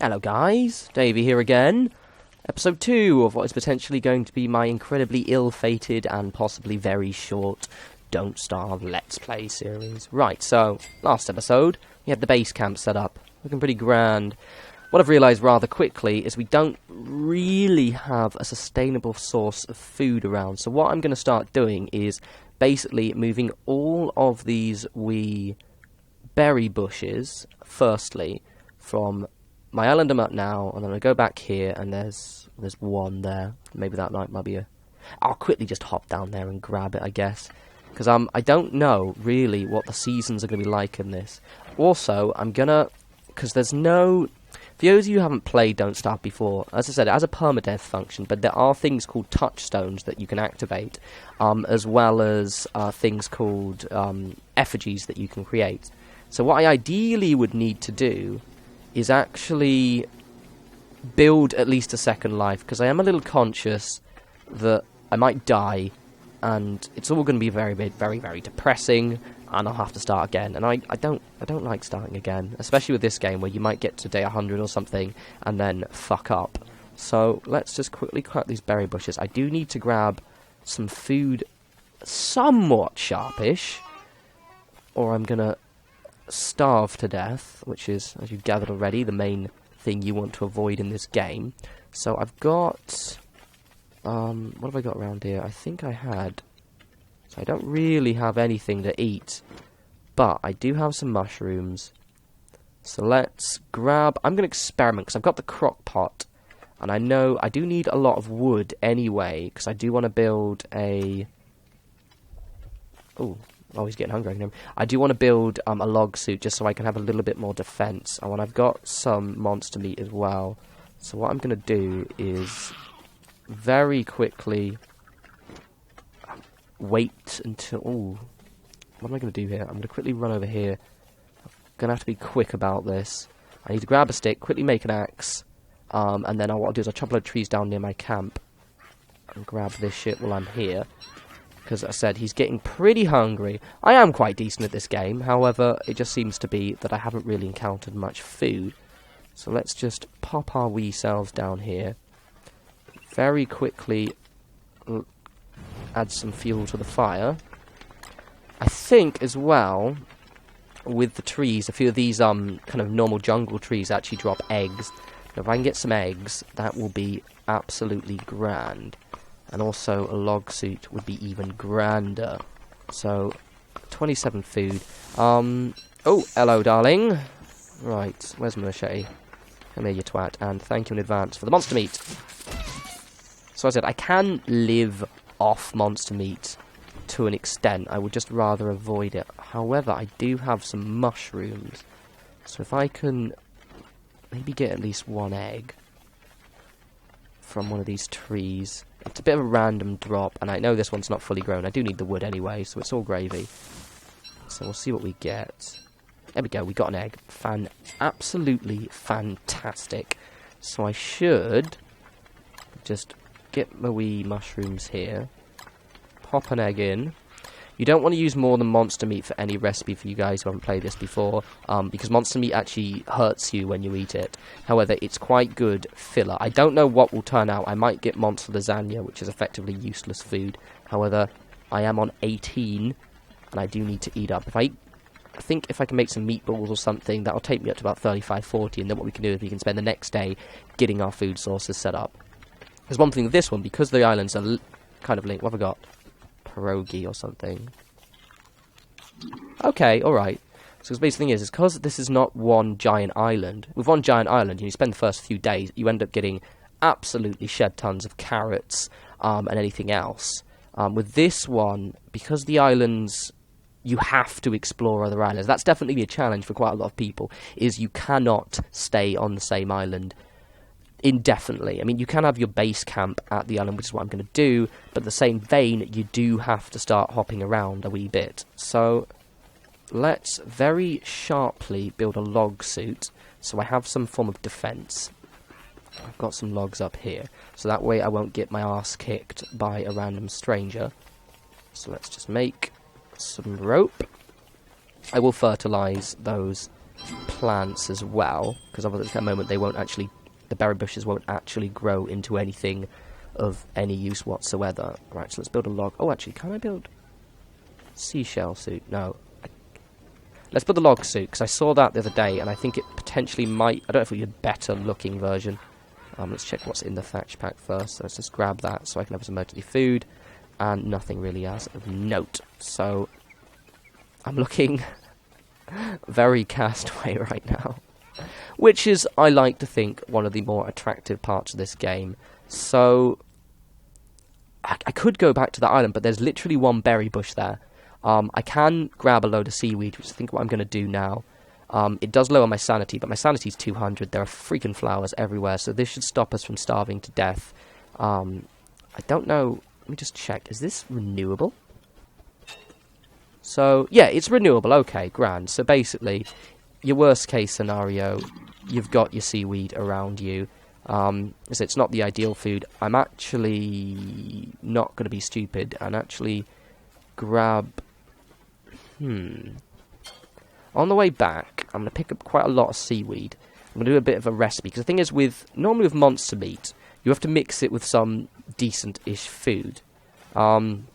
Hello guys, Davey here again. Episode 2 of what is potentially going to be my incredibly ill-fated and possibly very short Don't Starve Let's Play series. Right, so, last episode, we had the base camp set up, looking pretty grand. What I've realised rather quickly is we don't really have a sustainable source of food around, so what I'm going to start doing is basically moving all of these wee berry bushes, firstly, from my island I'm at now, and then I go back here, and there's one there. Maybe that might be a... I'll quickly just hop down there and grab it, I guess. Because I don't know, really, what the seasons are going to be like in this. Also, I'm going to... Because there's no... For those of you who haven't played Don't Starve before, as I said, it has a permadeath function, but there are things called touchstones that you can activate, as well as things called effigies that you can create. So what I ideally would need to do is actually build at least a second life, because I am a little conscious that I might die, and it's all going to be very, very, very depressing, and I'll have to start again. And I don't like starting again, especially with this game where you might get to day 100 or something and then fuck up. So let's just quickly cut these berry bushes. I do need to grab some food somewhat sharpish, or I'm gonna starve to death, which is, as you've gathered already, the main thing you want to avoid in this game. So I've got... what have I got around here? I think I had... So I don't really have anything to eat, but I do have some mushrooms. So let's grab... I'm going to experiment, because I've got the crock pot, and I know I do need a lot of wood anyway, because I do want to build a... Oh, he's getting hungry. I do want to build a log suit just so I can have a little bit more defense. Oh, and I've got some monster meat as well. So what I'm going to do is very quickly wait until... Ooh, what am I going to do here? I'm going to quickly run over here. I'm going to have to be quick about this. I need to grab a stick, quickly make an axe, and then what I'll do is I'll chop a load of trees down near my camp and grab this shit while I'm here. Because, as I said, he's getting pretty hungry. I am quite decent at this game, however, it just seems to be that I haven't really encountered much food. So let's just pop our wee selves down here. Very quickly add some fuel to the fire. I think, as well, with the trees, a few of these kind of normal jungle trees actually drop eggs. If I can get some eggs, that will be absolutely grand. And also a log suit would be even grander. So, 27 food. Oh, hello, darling. Right, where's my machete? Come here, you twat. And thank you in advance for the monster meat. So I said, I can live off monster meat to an extent. I would just rather avoid it. However, I do have some mushrooms. So if I can maybe get at least one egg from one of these trees... It's a bit of a random drop, and I know this one's not fully grown. I do need the wood anyway, so it's all gravy. So we'll see what we get. There we go, we got an egg. Absolutely fantastic. So I should just get my wee mushrooms here. Pop an egg in. You don't want to use more than monster meat for any recipe for you guys who haven't played this before, because monster meat actually hurts you when you eat it. However, it's quite good filler. I don't know what will turn out. I might get monster lasagna, which is effectively useless food. However, I am on 18, and I do need to eat up. I think if I can make some meatballs or something, that'll take me up to about 35, 40, and then what we can do is we can spend the next day getting our food sources set up. There's one thing with this one, because the islands are kind of linked. What have I got? Pierogi or something. Okay, alright. So the basic thing is because this is not one giant island. With one giant island, you spend the first few days, you end up getting absolutely shed tons of carrots and anything else. With this one, because the islands, you have to explore other islands. That's definitely a challenge for quite a lot of people, is you cannot stay on the same island indefinitely. I mean, you can have your base camp at the island, which is what I'm going to do, but in the same vein, you do have to start hopping around a wee bit. So, let's very sharply build a log suit, so I have some form of defense. I've got some logs up here, so that way I won't get my ass kicked by a random stranger. So let's just make some rope. I will fertilise those plants as well, because otherwise at that moment they won't actually, the berry bushes won't actually grow into anything of any use whatsoever. Right, so let's build a log. Oh, actually, can I build seashell suit? No. Let's build the log suit, because I saw that the other day, and I think it potentially might... I don't know if we get a better-looking version. Let's check what's in the thatch pack first. So let's just grab that so I can have some emergency food, and nothing really as of note. So, I'm looking very castaway right now, which is, I like to think, one of the more attractive parts of this game. So, I could go back to the island, but there's literally one berry bush there. I can grab a load of seaweed, which is I think what I'm going to do now. It does lower my sanity, but my sanity's 200. There are freaking flowers everywhere, so this should stop us from starving to death. I don't know. Let me just check. Is this renewable? So, yeah, it's renewable. Okay, grand. So basically, your worst case scenario, you've got your seaweed around you. So it's not the ideal food. I'm actually not going to be stupid and actually grab... On the way back, I'm going to pick up quite a lot of seaweed. I'm going to do a bit of a recipe, because the thing is, normally with monster meat, you have to mix it with some decent-ish food. And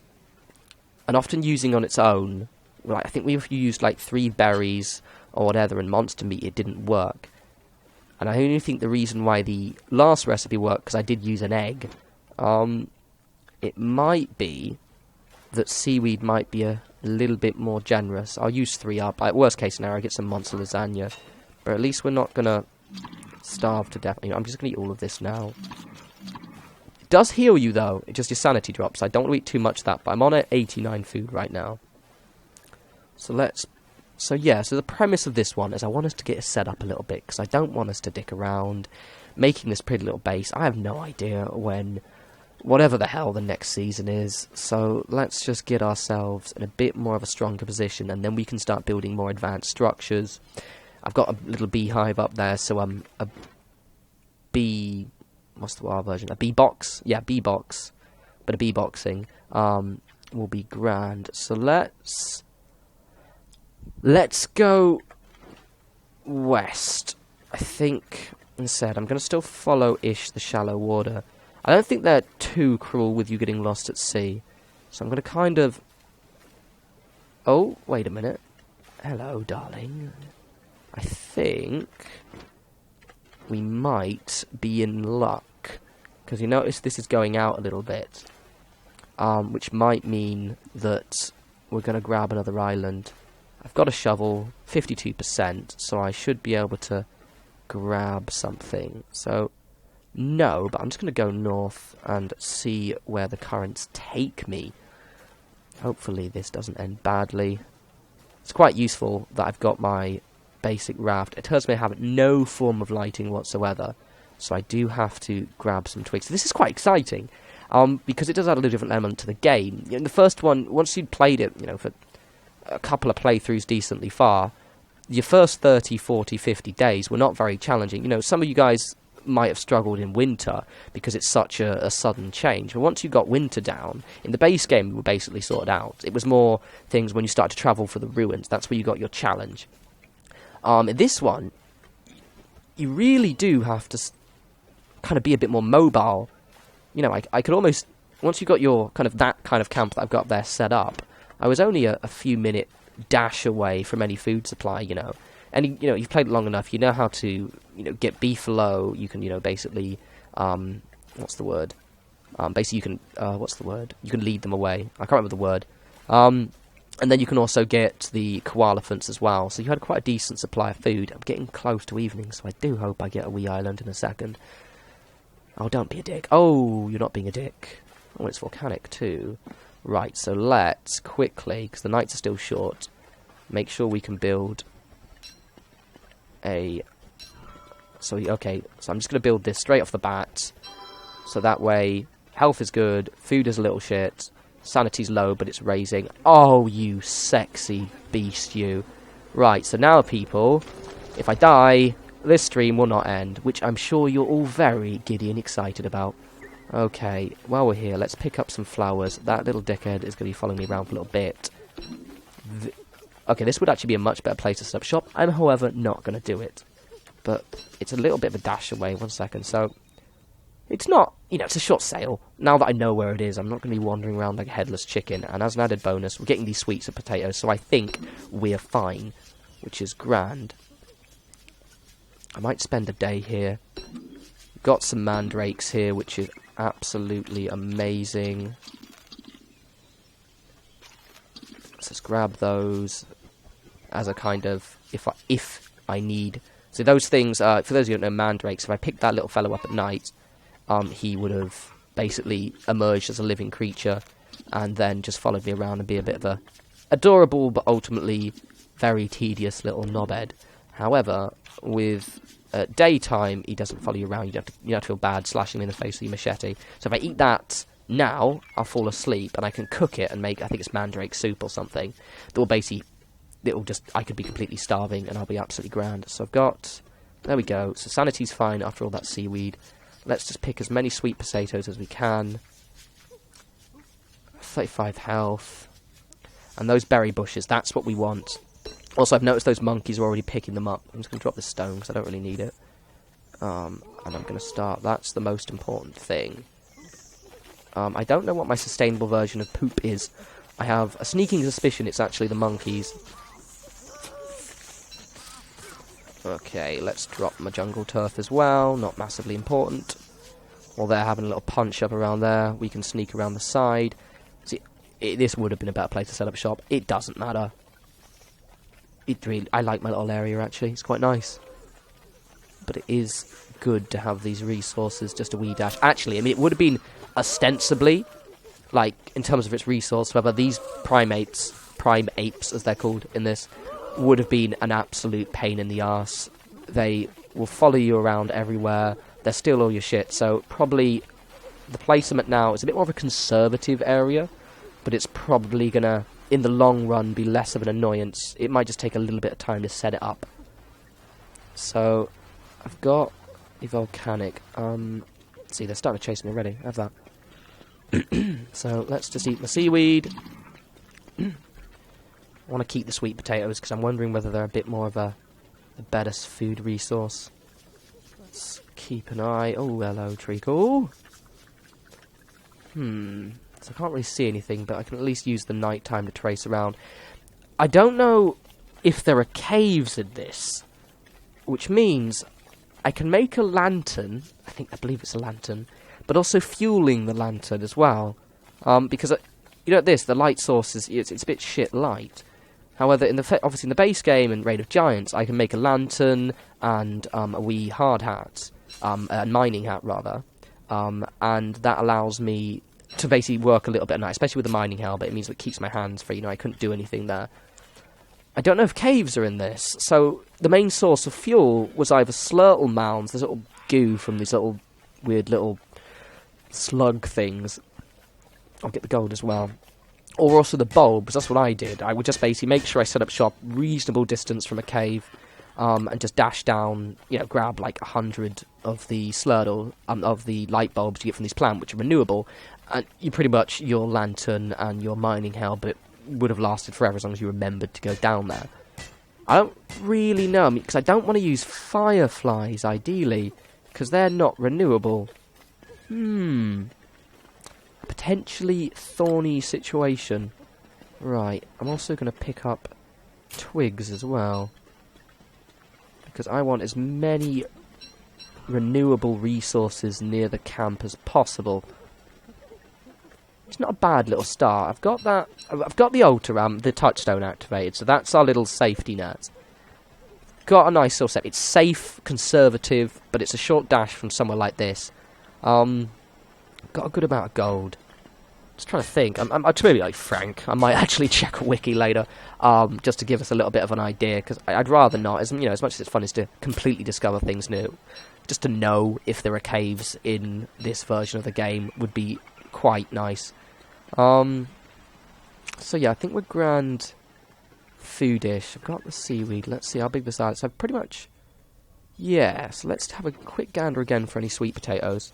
often using on its own, like I think if you used like 3 berries or whatever in monster meat, it didn't work. And I only think the reason why the last recipe worked, because I did use an egg, it might be that seaweed might be a little bit more generous. I'll use 3 up. Worst case scenario, I get some monster lasagna. But at least we're not going to starve to death. I'm just going to eat all of this now. It does heal you, though. It just your sanity drops. I don't want to eat too much of that, but I'm on at 89 food right now. So let's... So yeah, so the premise of this one is I want us to get it set up a little bit, because I don't want us to dick around making this pretty little base. I have no idea when... whatever the hell the next season is, so let's just get ourselves in a bit more of a stronger position, and then we can start building more advanced structures. I've got a little beehive up there, so a bee... what's the version? A bee box? Yeah, bee box. But a bee boxing will be grand. So let's go west. I think, instead, I'm going to still follow-ish the shallow water. I don't think they're too cruel with you getting lost at sea. So I'm going to kind of... Oh, wait a minute. Hello, darling. I think we might be in luck. Because you notice this is going out a little bit. Which might mean that we're going to grab another island. I've got a shovel, 52%, so I should be able to grab something. So... no, but I'm just going to go north and see where the currents take me. Hopefully this doesn't end badly. It's quite useful that I've got my basic raft. It turns me I have no form of lighting whatsoever, so I do have to grab some twigs. This is quite exciting, because it does add a little different element to the game. In the first one, once you'd played it, for a couple of playthroughs decently far, your first 30, 40, 50 days were not very challenging. Some of you guys might have struggled in winter because it's such a sudden change. But once you got winter down, in the base game you were basically sorted out. It was more things when you started to travel for the ruins. That's where you got your challenge. In this one, you really do have to kind of be a bit more mobile. I could almost... once you got your that kind of camp that I've got there set up, I was only a few minute dash away from any food supply, And, you've played it long enough, you know how to, get beefalo. You can, basically, what's the word? Basically, you can, what's the word? You can lead them away. I can't remember the word. And then you can also get the koalaphants as well. So you had quite a decent supply of food. I'm getting close to evening, so I do hope I get a wee island in a second. Oh, don't be a dick. Oh, you're not being a dick. Oh, it's volcanic too. Right, so let's quickly, because the nights are still short, make sure we can build... So I'm just going to build this straight off the bat, so that way health is good, food is a little shit, sanity's low but it's raising. Oh, you sexy beast, you. Right, so now people, if I die, this stream will not end, which I'm sure you're all very giddy and excited about. Okay, while we're here, let's pick up some flowers. That little dickhead is going to be following me around for a little bit. Okay, this would actually be a much better place to set up shop. I'm, however, not going to do it. But it's a little bit of a dash away. 1 second. So, it's not, you know, it's a short sail. Now that I know where it is, I'm not going to be wandering around like a headless chicken. And as an added bonus, we're getting these sweets of potatoes. So I think we're fine, which is grand. I might spend a day here. Got some mandrakes here, which is absolutely amazing. Let's just grab those as a kind of, if I need. So those things, for those of you who don't know mandrakes, if I picked that little fellow up at night, he would have basically emerged as a living creature and then just followed me around and be a bit of a adorable but ultimately very tedious little knobhead. However, with daytime, he doesn't follow you around. You don't have to feel bad slashing him in the face with your machete. So if I eat that now, I'll fall asleep and I can cook it and make, I think it's mandrake soup or something. That will basically, I could be completely starving and I'll be absolutely grand. So I've got, there we go. So sanity's fine after all that seaweed. Let's just pick as many sweet potatoes as we can. 35 health. And those berry bushes, that's what we want. Also, I've noticed those monkeys are already picking them up. I'm just going to drop this stone because I don't really need it. And I'm going to start. That's the most important thing. I don't know what my sustainable version of poop is. I have a sneaking suspicion it's actually the monkeys. Okay, let's drop my jungle turf as well. Not massively important. While they're having a little punch up around there, we can sneak around the side. See, this would have been a better place to set up shop. It doesn't matter. I like my little area, actually. It's quite nice. But it is good to have these resources just a wee dash. Actually, I mean, it would have been ostensibly, like, in terms of its resource, however, these prime apes, as they're called in this, would have been an absolute pain in the arse. They will follow you around everywhere. They'll steal all your shit. So probably the place I'm at now is a bit more of a conservative area, but it's probably going to, in the long run, be less of an annoyance. It might just take a little bit of time to set it up. So I've got a volcanic. See, they're starting to chase me already. I have that. So let's just eat the seaweed. I want to keep the sweet potatoes because I'm wondering whether they're a bit more of a better food resource. Let's keep an eye. Oh, hello, treacle. So I can't really see anything, but I can at least use the night time to trace around. I don't know if there are caves in this, which means I can make a lantern. I believe it's a lantern, but also fueling the lantern as well. Because you know the light source is it's a bit shit light. However, obviously in the base game and Raid of Giants, I can make a lantern and a wee hard hat, a mining hat rather, and that allows me to basically work a little bit at night, especially with the mining helmet. It means it keeps my hands free. You know, I couldn't do anything there. I don't know if caves are in this, so the main source of fuel was either slurtle mounds, this little goo from these little weird little slug things. I'll get the gold as well. Or also the bulbs, that's what I did. I would just basically make sure I set up shop reasonable distance from a cave, and just dash down, you know, grab like 100 of the slurtle, of the light bulbs you get from this plant, which are renewable, and you pretty much, your lantern and your mining helmet would have lasted forever as long as you remembered to go down there. I don't really know, because I don't want to use fireflies, ideally, because they're not renewable. A potentially thorny situation. Right, I'm also going to pick up twigs as well, because I want as many renewable resources near the camp as possible. It's not a bad little start. I've got the altar the touchstone activated, so that's our little safety net. Got a nice little set. It's safe, conservative, but it's a short dash from somewhere like this. Got a good amount of gold. Just trying to think. I'm to be like frank. I might actually check a wiki later, just to give us a little bit of an idea, because I'd rather not. As much as it's fun is to completely discover things new, just to know if there are caves in this version of the game would be quite nice. So yeah, I think we're grand foodish. I've got the seaweed. Let's see how big this is. So pretty much, yeah. So let's have a quick gander again for any sweet potatoes.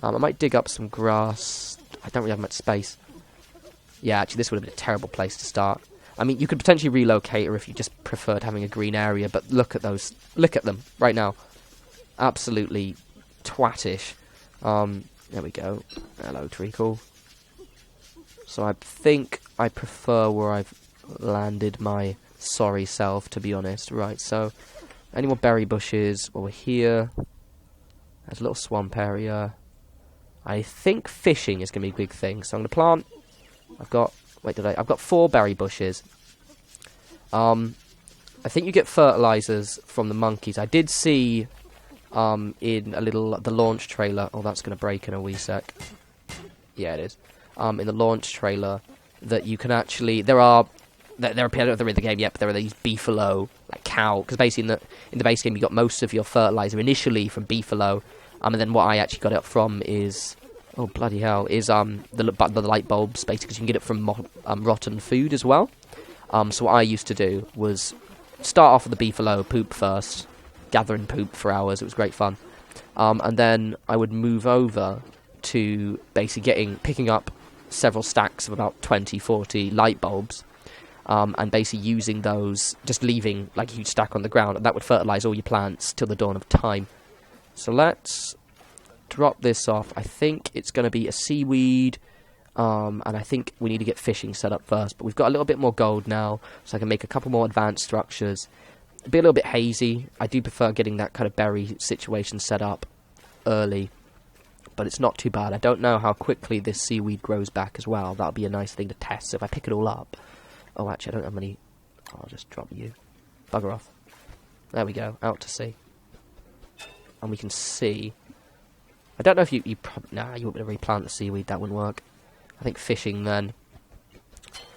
I might dig up some grass. I don't really have much space. Yeah, actually, this would have been a terrible place to start. I mean, you could potentially relocate her if you just preferred having a green area, but look at those. Look at them right now. Absolutely twattish. There we go. Hello, treacle. So I think I prefer where I've landed my sorry self, to be honest. Right, so any more berry bushes? Well, we're here. There's a little swamp area. I think fishing is going to be a big thing. So I'm going to plant... I've got 4 berry bushes. I think you get fertilizers from the monkeys. I did see in the launch trailer... Oh, that's going to break in a wee sec. Yeah, it is. In the launch trailer, that you can actually... I don't know if they're in the game yet, but there are these beefalo, like cow... Because basically in the base game, you got most of your fertilizer initially from beefalo. And then what I actually got it from is... Oh, bloody hell. Is the light bulbs, basically, because you can get it from rotten food as well. So what I used to do was start off with the beefalo, poop first, gathering poop for hours. It was great fun. And then I would move over to basically picking up several stacks of about 20, 40 light bulbs. And basically using those, just leaving like a huge stack on the ground. And that would fertilize all your plants till the dawn of time. So let's drop this off. I think it's going to be a seaweed, and I think we need to get fishing set up first. But we've got a little bit more gold now, so I can make a couple more advanced structures. It'll be a little bit hazy. I do prefer getting that kind of berry situation set up early, but it's not too bad. I don't know how quickly this seaweed grows back as well. That'll be a nice thing to test. So if I pick it all up... Oh, actually, I don't have any... I'll just drop you. Bugger off. There we go, out to sea. And we can see... I don't know if you probably... Nah, you wouldn't replant the seaweed, that wouldn't work. I think fishing then.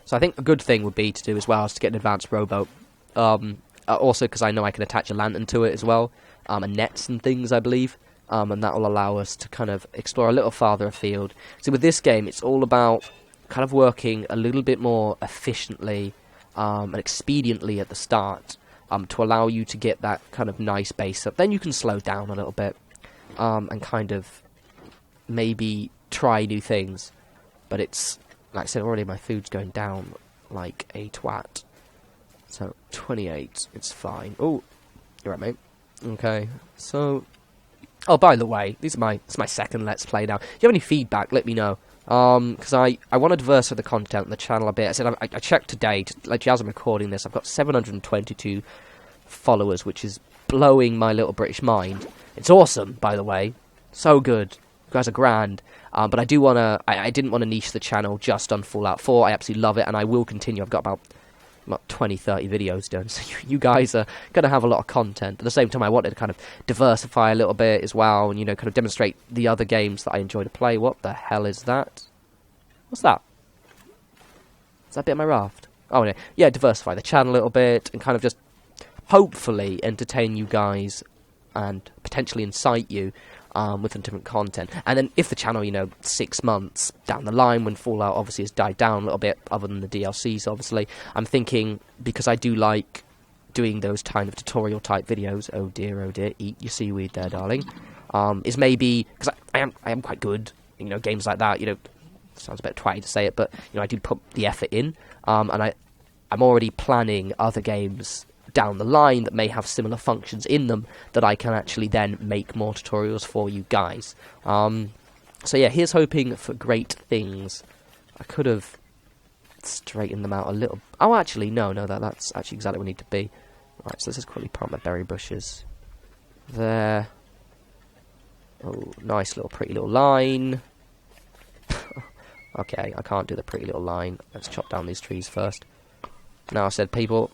So I think a good thing would be to do as well is to get an advanced rowboat. Also because I know I can attach a lantern to it as well. And nets and things, I believe. And that will allow us to kind of explore a little farther afield. So with this game, it's all about kind of working a little bit more efficiently and expediently at the start. To allow you to get that kind of nice base up. Then you can slow down a little bit. And kind of maybe try new things. But it's, like I said already, my food's going down like a twat. So, 28, it's fine. Oh, you're right, mate. Okay, so... Oh, by the way, it's my second Let's Play now. If you have any feedback, let me know. Because I want to diversify the content on the channel a bit. I said I checked today, like as I'm recording this, I've got 722 followers, which is blowing my little British mind. It's awesome, by the way. So good. You guys are grand. But I do want to... I didn't want to niche the channel just on Fallout 4. I absolutely love it, and I will continue. I've got about 20, 30 videos done, so you guys are going to have a lot of content. At the same time, I wanted to kind of diversify a little bit as well, and, kind of demonstrate the other games that I enjoy to play. What the hell is that? What's that? Is that a bit of my raft? Oh, no. Yeah, diversify the channel a little bit, and kind of just hopefully entertain you guys and potentially incite you with some different content. And then if the channel, 6 months down the line when Fallout obviously has died down a little bit, other than the DLCs obviously, I'm thinking, because I do like doing those kind of tutorial type videos, oh dear, eat your seaweed there, darling, is maybe, because I am quite good, games like that, sounds a bit twatty to say it, but, I do put the effort in, and I'm already planning other games down the line that may have similar functions in them that I can actually then make more tutorials for you guys. So yeah, here's hoping for great things. I could have straightened them out a little. Oh, actually, no, that's actually exactly where we need to be. Right, so let's just quickly plant my berry bushes. There. Oh, nice little pretty little line. Okay, I can't do the pretty little line. Let's chop down these trees first. Now, I said, people,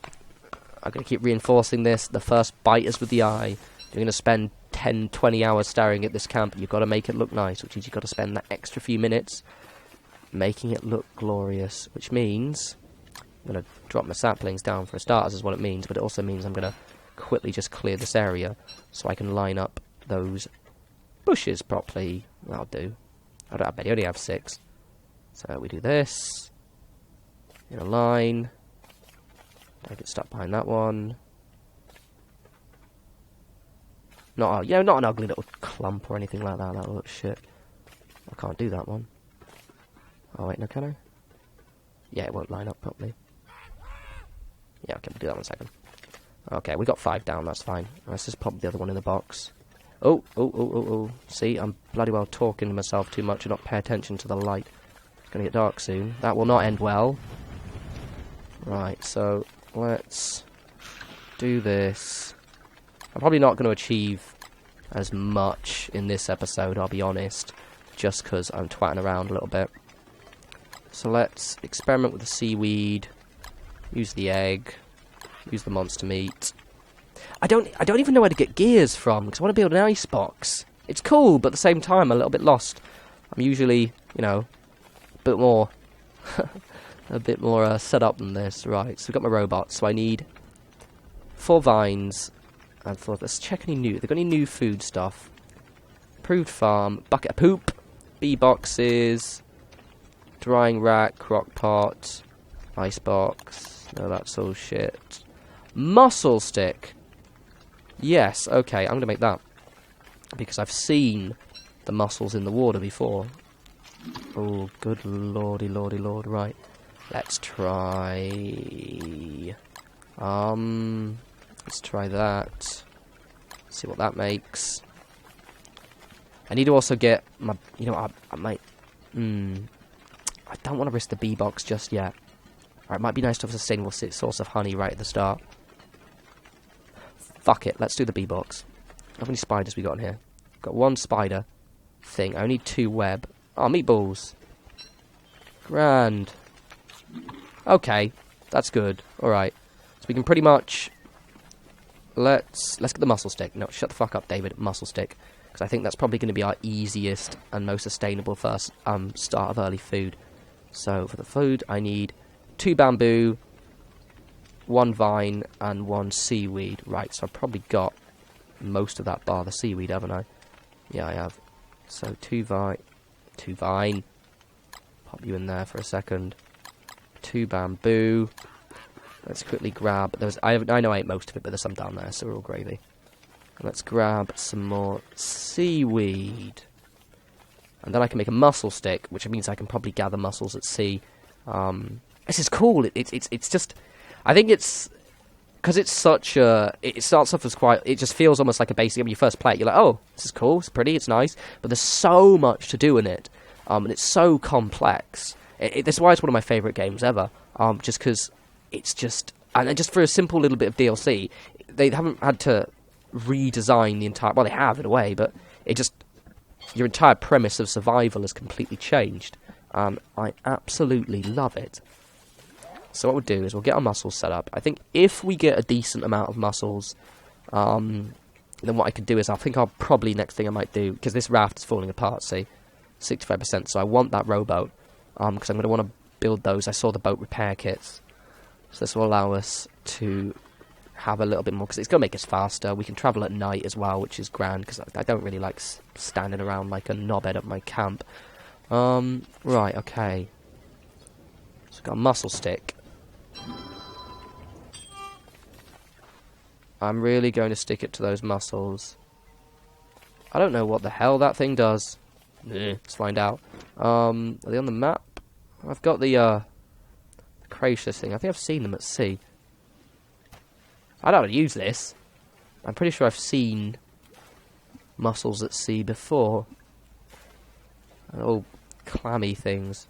I'm going to keep reinforcing this. The first bite is with the eye. You're going to spend 10, 20 hours staring at this camp. You've got to make it look nice, which means you've got to spend that extra few minutes making it look glorious, which means I'm going to drop my saplings down for starters is what it means, but it also means I'm going to quickly just clear this area so I can line up those bushes properly. That'll do. I don't have many, I only have 6. So we do this in a line. I get stuck behind that one. Not an ugly little clump or anything like that. That'll look shit. I can't do that one. Oh wait, no, can I? Yeah, it won't line up properly. Yeah, okay, we'll do that in a second. Okay, we got 5 down, that's fine. Let's just pop the other one in the box. Oh. See, I'm bloody well talking to myself too much and not pay attention to the light. It's gonna get dark soon. That will not end well. Right, so let's do this. I'm probably not going to achieve as much in this episode, I'll be honest, just because I'm twatting around a little bit. So let's experiment with the seaweed, use the egg, use the monster meat. I don't even know where to get gears from, because I want to build an icebox. It's cool, but at the same time, I'm a little bit lost. I'm usually, you know, a bit more... a bit more set up than this. Right, so we've got my robots, so I need 4 vines, and let's check any new, they've got any new food stuff. Approved farm, bucket of poop, bee boxes, drying rack, crock pot, icebox, no that's all shit. Mussel stick, yes, okay, I'm gonna make that, because I've seen the mussels in the water before. Oh, good lordy, right. Let's try... let's try that. See what that makes. I need to also get my... You know, I might... I don't want to risk the bee box just yet. Alright, it might be nice to have a sustainable source of honey right at the start. Fuck it, let's do the bee box. How many spiders we got in here? Got 1 spider thing. I only need 2 web. Oh, meatballs. Grand. Okay, that's good. Alright. So we can pretty much... Let's get the mussel stick. No, shut the fuck up, David. Mussel stick. Because I think that's probably going to be our easiest and most sustainable first start of early food. So, for the food, I need 2 bamboo, 1 vine, and 1 seaweed. Right, so I've probably got most of that bar the seaweed, haven't I? Yeah, I have. So, 2 vine. Pop you in there for a second. 2 bamboo. Let's quickly grab... I know I ate most of it, but there's some down there, so we're all gravy. Let's grab some more seaweed. And then I can make a mussel stick, which means I can probably gather mussels at sea. This is cool. It's just... I think it's... Because it's such a... It starts off as quite... It just feels almost like a basic... When you first play it, you're like, oh, this is cool, it's pretty, it's nice. But there's so much to do in it. And it's so complex. This is why it's one of my favourite games ever. Just because it's just... And just for a simple little bit of DLC, they haven't had to redesign the entire... Well, they have in a way, but it just... Your entire premise of survival has completely changed. I absolutely love it. So what we'll do is we'll get our mussels set up. I think if we get a decent amount of mussels, then what I could do is I think I'll probably next thing I might do, because this raft is falling apart, see, 65%, so I want that rowboat, because I'm going to want to build those. I saw the boat repair kits, so this will allow us to have a little bit more, because it's going to make us faster. We can travel at night as well, which is grand, because I don't really like standing around like a knobhead at my camp. Right, okay. So we've got a mussel stick. I'm really going to stick it to those mussels. I don't know what the hell that thing does. Let's find out. Are they on the map? I've got the Cracious thing. I think I've seen them at sea. I don't know how to use this. I'm pretty sure I've seen mussels at sea before. All clammy things.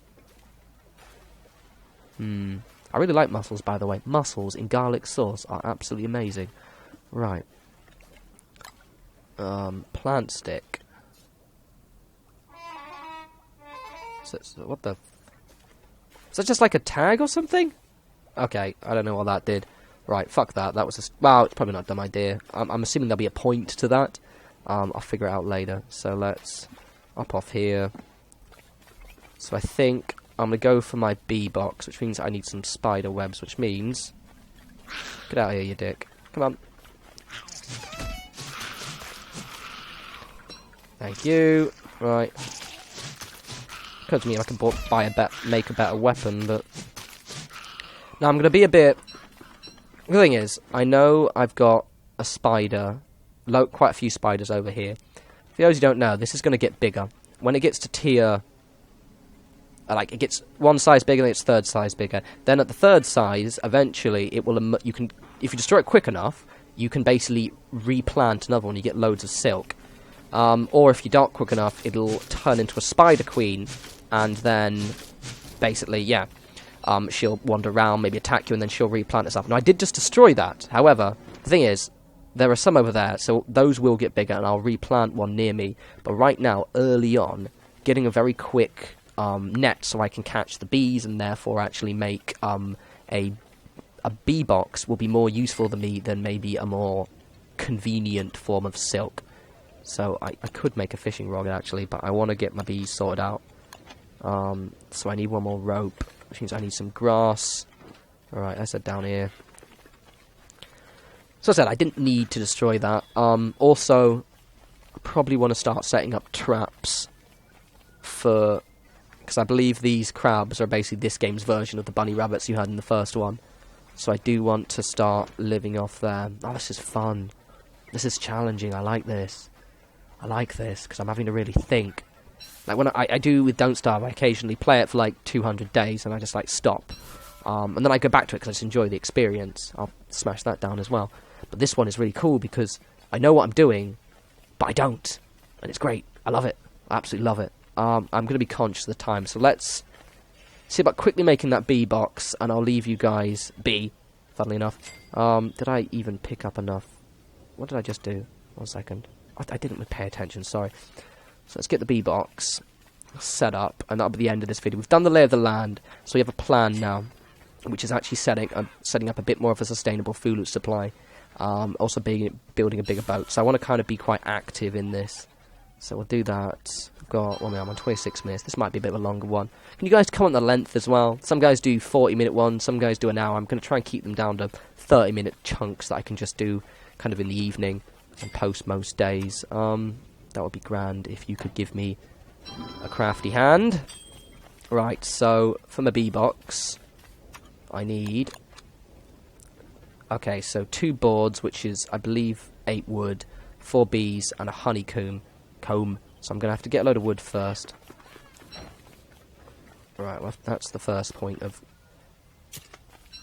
I really like mussels, by the way. Mussels in garlic sauce are absolutely amazing. Right. Plant stick. So, what the... Is that just like a tag or something? Okay, I don't know what that did. Right, fuck that. That was well, it's probably not a dumb idea. I'm assuming there'll be a point to that. I'll figure it out later. So let's up off here. So I think I'm going to go for my bee box, which means I need some spider webs, which means... Get out of here, you dick. Come on. Thank you. Right. Occurred to me I can make a better weapon, but... Now I'm going to be a bit... The thing is, I know I've got a spider, quite a few spiders over here. For those who don't know, this is going to get bigger. When it gets to tier like it gets one size bigger, then it's third size bigger. Then at the third size, eventually it will. You can, if you destroy it quick enough, you can basically replant another one. You get loads of silk. Or if you don't quick enough, it'll turn into a spider queen, and then basically, yeah, she'll wander around, maybe attack you, and then she'll replant herself. Now I did just destroy that. However, the thing is, there are some over there, so those will get bigger, and I'll replant one near me. But right now, early on, getting a very quick net so I can catch the bees and therefore actually make a bee box will be more useful to me than maybe a more convenient form of silk. So I could make a fishing rod actually, but I want to get my bees sorted out. So I need one more rope, which means I need some grass. Alright, I said down here. So I said I didn't need to destroy that. Also, I probably want to start setting up traps for, because I believe these crabs are basically this game's version of the bunny rabbits you had in the first one. So I do want to start living off there. Oh, this is fun. This is challenging. I like this. I like this because I'm having to really think. Like when I do with Don't Starve, I occasionally play it for like 200 days and I just like stop. And then I go back to it because I just enjoy the experience. I'll smash that down as well. But this one is really cool because I know what I'm doing, but I don't. And it's great. I love it. I absolutely love it. I'm going to be conscious of the time. So let's see about quickly making that bee box, and I'll leave you guys be, funnily enough. Did I even pick up enough? What did I just do? 1 second. I didn't pay attention, sorry. So let's get the bee box set up, and that'll be the end of this video. We've done the lay of the land, so we have a plan now, which is actually setting up a bit more of a sustainable food supply. Also building a bigger boat. So I want to kind of be quite active in this. So we'll do that. I've got, well, I'm on 26 minutes. This might be a bit of a longer one. Can you guys comment the length as well? Some guys do 40-minute ones, some guys do an hour. I'm going to try and keep them down to 30-minute chunks that I can just do kind of in the evening and post most days. That would be grand if you could give me a crafty hand. Right, so for my bee box, I need... Okay, so 2 boards, which is, I believe, 8 wood, 4 bees, and a honeycomb. So I'm going to have to get a load of wood first. Right, well, that's the first point of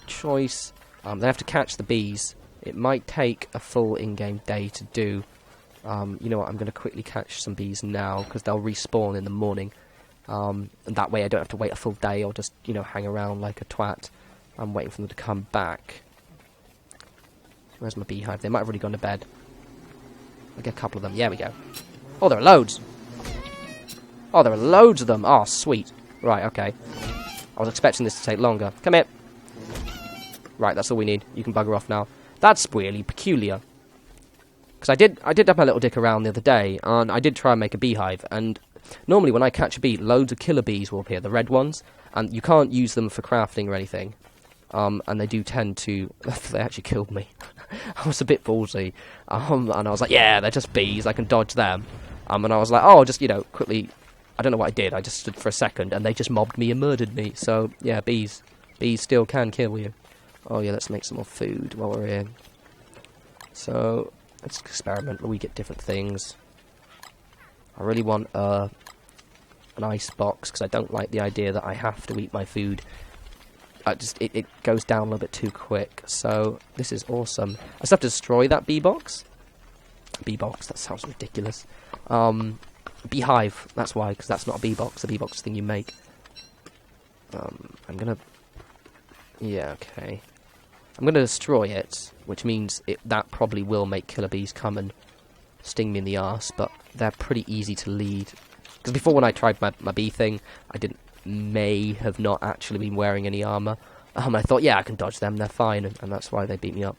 choice. They have to catch the bees. It might take a full in-game day to do. You know what, I'm going to quickly catch some bees now, because they'll respawn in the morning. And that way I don't have to wait a full day, or just, you know, hang around like a twat. I'm waiting for them to come back. Where's my beehive? They might have already gone to bed. I'll get a couple of them. Yeah, we go. Oh, there are loads. Oh, there are loads of them. Oh, sweet. Right, okay. I was expecting this to take longer. Come here. Right, that's all we need. You can bugger off now. That's really peculiar. Because I did have my little dick around the other day, and I did try and make a beehive, and normally when I catch a bee, loads of killer bees will appear, the red ones, and you can't use them for crafting or anything. And they do tend to... They actually killed me. I was a bit ballsy. And I was like, yeah, they're just bees, I can dodge them. And I was like, oh, just, you know, quickly... I don't know what I did, I just stood for a second, and they just mobbed me and murdered me. So, yeah, bees. Bees still can kill you. Oh, yeah, let's make some more food while we're here. So, let's experiment where we get different things. I really want an ice box, because I don't like the idea that I have to eat my food. It goes down a little bit too quick. So this is awesome. I still have to destroy that bee box. Bee box, that sounds ridiculous. Beehive, that's why, because that's not a bee box. A bee box thing you make. I'm gonna... Yeah, okay. I'm gonna destroy it, which means that probably will make killer bees come and sting me in the arse, but they're pretty easy to lead. Because before, when I tried my bee thing, I may have not actually been wearing any armour. I thought, yeah, I can dodge them, they're fine, and that's why they beat me up.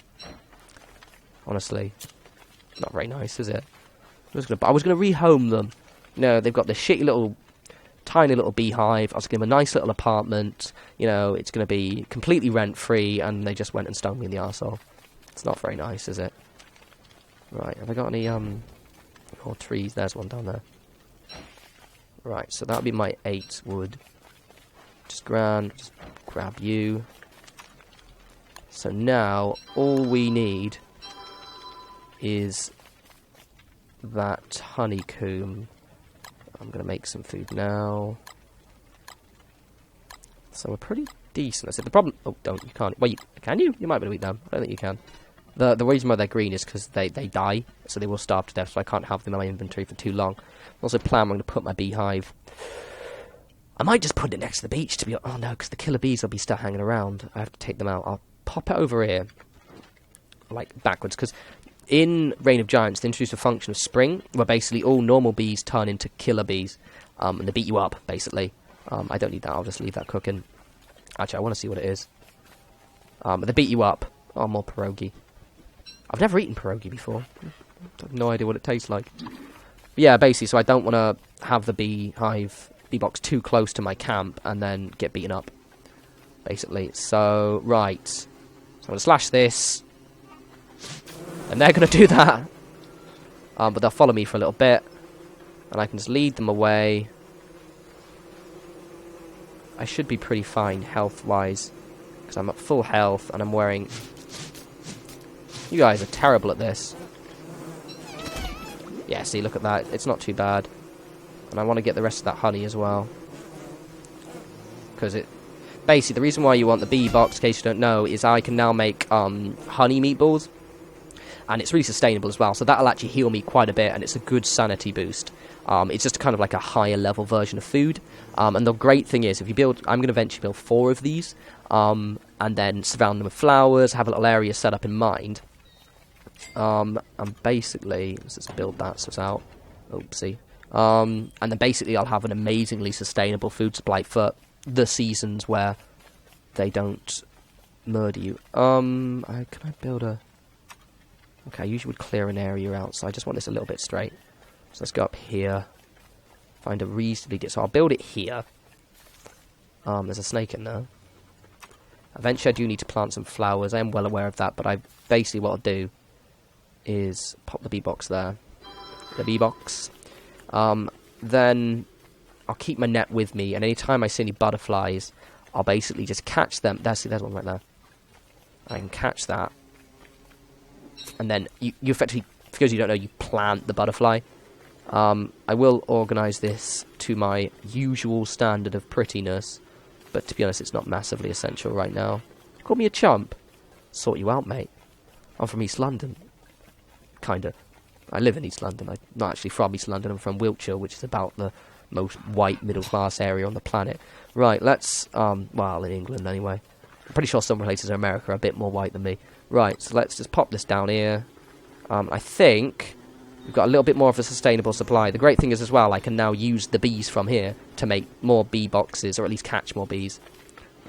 Honestly, not very nice, is it? I was going to rehome them. You know, they've got this shitty little, tiny little beehive. I was going to give them a nice little apartment. You know, it's going to be completely rent-free, and they just went and stung me in the arsehole. It's not very nice, is it? Right, have I got any, more trees? There's one down there. Right, so that'll be my 8 wood. Just grab you. So now, all we need is that honeycomb. I'm going to make some food now. So we're pretty decent. That's it. The problem... Oh, you can't... Well, can you? You might be able to eat them. I don't think you can. The reason why they're green is because they die, so they will starve to death, so I can't have them in my inventory for too long. I also plan I'm going to put my beehive... I might just put it next to the beach, to be honest. Oh, no, because the killer bees will be still hanging around. I have to take them out. I'll pop it over here, like, backwards, because in Reign of Giants, they introduced a function of spring, where basically all normal bees turn into killer bees, and they beat you up, basically. I don't need that, I'll just leave that cooking. Actually, I want to see what it is. But they beat you up. Oh, more pierogi. I've never eaten pierogi before. I have no idea what it tastes like. But yeah, basically, so I don't want to have the bee box too close to my camp and then get beaten up. Basically. So, right. So I'm going to slash this. And they're going to do that. But they'll follow me for a little bit. And I can just lead them away. I should be pretty fine health-wise. Because I'm at full health and I'm wearing... You guys are terrible at this. Yeah, see, look at that. It's not too bad. And I want to get the rest of that honey as well. Because it... Basically, the reason why you want the bee box, in case you don't know, is I can now make honey meatballs. And it's really sustainable as well. So that'll actually heal me quite a bit. And it's a good sanity boost. It's just kind of like a higher level version of food. And the great thing is, if you build... I'm going to eventually build 4 of these. And then surround them with flowers. Have a little area set up in mind. And basically... Let's just build that so it's out. Oopsie. And then basically I'll have an amazingly sustainable food supply for the seasons where they don't murder you. Can I build a... Okay, I usually would clear an area out, so I just want this a little bit straight. So let's go up here. Find a reasonably... So I'll build it here. There's a snake in there. Eventually I do need to plant some flowers. I am well aware of that, but basically what I'll do is pop the bee box there. The bee box. Then I'll keep my net with me, and anytime I see any butterflies, I'll basically just catch them. There's one right there. I can catch that. And then you effectively, because you don't know, you plant the butterfly. I will organise this to my usual standard of prettiness, but to be honest, it's not massively essential right now. Call me a chump. Sort you out, mate. I'm from East London. Kinda. I live in East London. I'm not actually from East London. I'm from Wiltshire, which is about the most white middle-class area on the planet. Right, let's... well, in England, anyway. I'm pretty sure some places in America are a bit more white than me. Right, so let's just pop this down here. I think we've got a little bit more of a sustainable supply. The great thing is, as well, I can now use the bees from here to make more bee boxes, or at least catch more bees.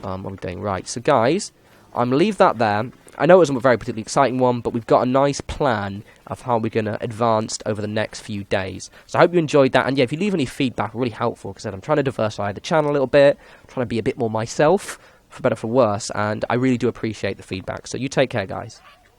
What I'm doing. Right, so guys, I'm going to leave that there. I know it wasn't a very particularly exciting one, but we've got a nice plan of how we're going to advance over the next few days. So I hope you enjoyed that, and yeah, if you leave any feedback, really helpful, because I'm trying to diversify the channel a little bit, I'm trying to be a bit more myself, for better or for worse, and I really do appreciate the feedback. So you take care, guys.